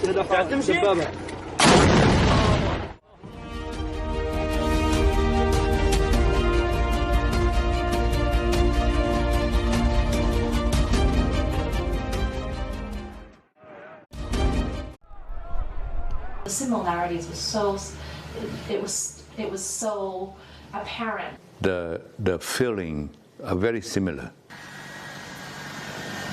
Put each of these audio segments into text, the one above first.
The similarities were so, it was so apparent. The feeling are very similar.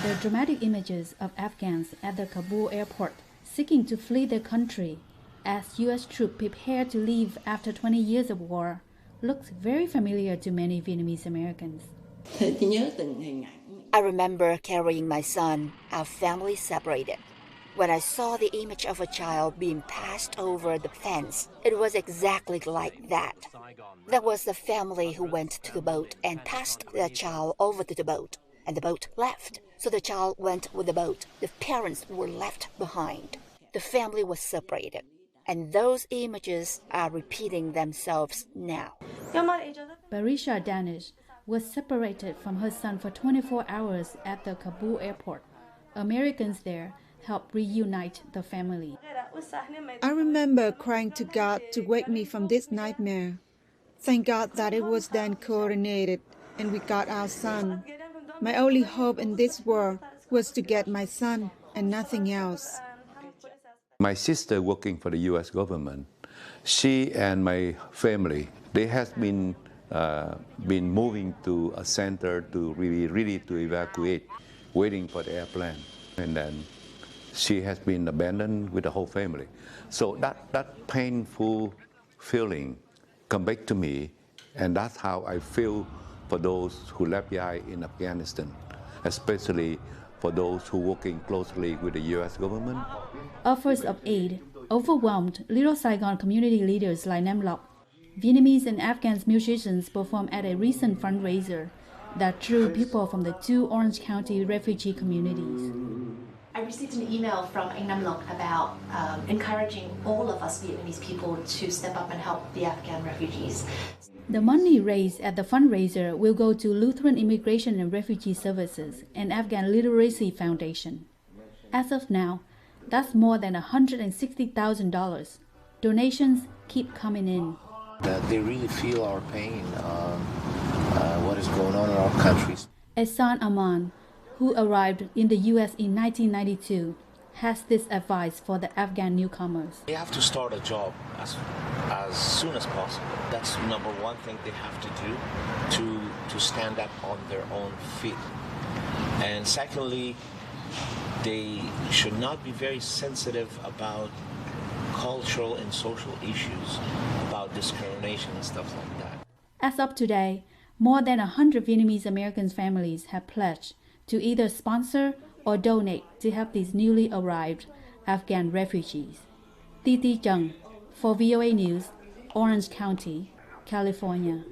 The dramatic images of Afghans at the Kabul airport seeking to flee their country as U.S. troops prepare to leave after 20 years of war looks very familiar to many Vietnamese Americans. I remember carrying my son, our family separated. When I saw the image of a child being passed over the fence, it was exactly like that. That was the family who went to the boat and passed their child over to the boat, and the boat left. So the child went with the boat. The parents were left behind. The family was separated. And those images are repeating themselves now. Barisha Danish was separated from her son for 24 hours at the Kabul airport. Americans there helped reunite the family. I remember crying to God to wake me from this nightmare. Thank God that it was then coordinated and we got our son. My only hope in this war was to get my son and nothing else. My sister working for the U.S. government, she and my family, they have been moving to a center to really to evacuate, waiting for the airplane. And then she has been abandoned with the whole family. So that painful feeling come back to me, and that's how I feel for those who left behind in Afghanistan, especially for those who working closely with the U.S. government. Offers of aid overwhelmed Little Saigon community leaders like Nam Lok. Vietnamese and Afghan musicians performed at a recent fundraiser that drew people from the two Orange County refugee communities. I received an email from Nam Lok about encouraging all of us Vietnamese people to step up and help the Afghan refugees. The money raised at the fundraiser will go to Lutheran Immigration and Refugee Services and Afghan Literacy Foundation. As of now, that's more than $160,000. Donations keep coming in. They really feel our pain, what is going on in our countries. Ehsan Aman, who arrived in the U.S. in 1992, has this advice for the Afghan newcomers. They have to start a job as soon as possible. That's number one thing they have to do to stand up on their own feet. And secondly, they should not be very sensitive about cultural and social issues, about discrimination and stuff like that. As of today, more than 100 Vietnamese American families have pledged to either sponsor or donate to help these newly arrived Afghan refugees. Titi Tran for VOA News, Orange County, California.